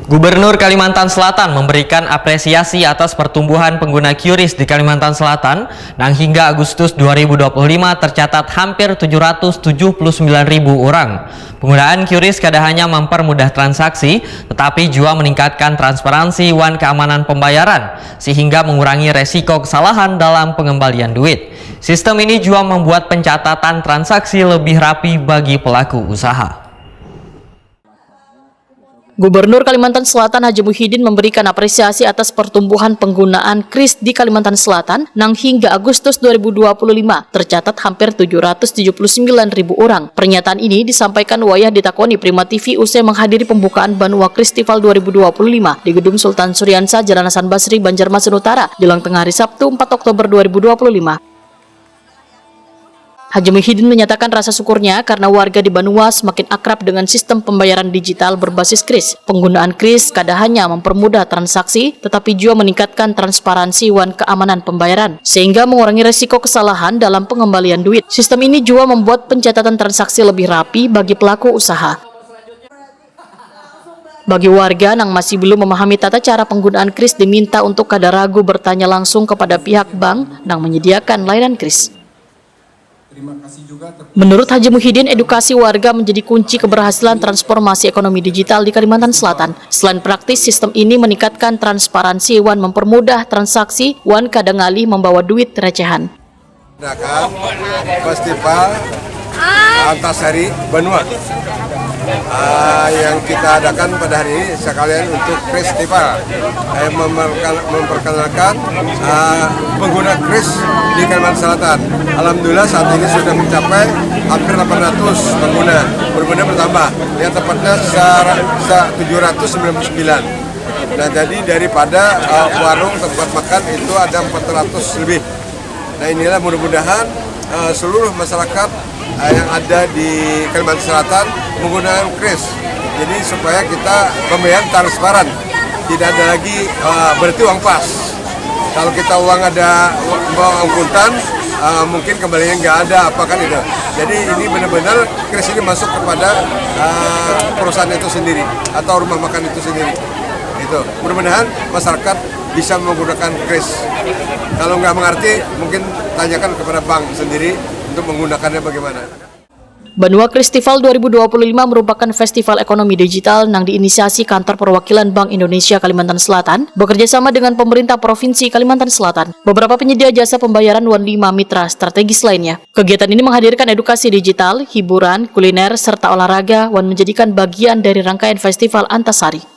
Gubernur Kalimantan Selatan memberikan apresiasi atas pertumbuhan pengguna QRIS di Kalimantan Selatan, dan hingga Agustus 2025 tercatat hampir 779.000 orang. Penggunaan QRIS kada hanya mempermudah transaksi, tetapi juga meningkatkan transparansi wan keamanan pembayaran, sehingga mengurangi resiko kesalahan dalam pengembalian duit. Sistem ini juga membuat pencatatan transaksi lebih rapi bagi pelaku usaha. Gubernur Kalimantan Selatan Haji Muhyiddin memberikan apresiasi atas pertumbuhan penggunaan QRIS di Kalimantan Selatan yang hingga Agustus 2025 tercatat hampir 779.000 orang. Pernyataan ini disampaikan wayah ditakoni Prima TV usai menghadiri pembukaan Banua Kristival 2025 di Gedung Sultan Suryansa, Jalan Hasan Basri, Banjarmasin Utara, jelang tengah hari Sabtu 4 Oktober 2025. Haji Muhyiddin menyatakan rasa syukurnya karena warga di Banua semakin akrab dengan sistem pembayaran digital berbasis QRIS. Penggunaan QRIS kada hanya mempermudah transaksi, tetapi juga meningkatkan transparansi wan keamanan pembayaran, sehingga mengurangi resiko kesalahan dalam pengembalian duit. Sistem ini juga membuat pencatatan transaksi lebih rapi bagi pelaku usaha. Bagi warga yang masih belum memahami tata cara penggunaan QRIS diminta untuk kada ragu bertanya langsung kepada pihak bank yang menyediakan layanan QRIS. Menurut Haji Muhyiddin, edukasi warga menjadi kunci keberhasilan transformasi ekonomi digital di Kalimantan Selatan. Selain praktis, sistem ini meningkatkan transparansi wan mempermudah transaksi wan kadang alih membawa duit recehan. Festival Antasari Banua yang kita adakan pada hari ini sekalian untuk festival memperkenalkan pengguna QRIS di Kalimantan Selatan. Alhamdulillah saat ini sudah mencapai hampir 800 pengguna, benar-benar bertambah. Yang tepatnya 799. Nah, jadi daripada warung tempat makan itu ada 400 lebih. Nah, inilah mudah-mudahan seluruh masyarakat yang ada di Kalimantan Selatan menggunakan QRIS. Jadi supaya kita pembayaran transparan, tidak ada lagi berarti uang pas. Kalau kita uang ada uang kuntan, mungkin kembalinya nggak ada, apa kan itu. Jadi ini benar-benar QRIS ini masuk kepada perusahaan itu sendiri atau rumah makan itu sendiri. Itu mudah-mudahan masyarakat bisa menggunakan QRIS. Kalau nggak mengerti, mungkin tanyakan kepada bank sendiri untuk menggunakannya bagaimana. Banua Kristival 2025 merupakan festival ekonomi digital yang diinisiasi Kantor Perwakilan Bank Indonesia Kalimantan Selatan bekerja sama dengan pemerintah Provinsi Kalimantan Selatan, beberapa penyedia jasa pembayaran wan 5 mitra strategis lainnya. Kegiatan ini menghadirkan edukasi digital, hiburan, kuliner, serta olahraga wan menjadikan bagian dari rangkaian Festival Antasari.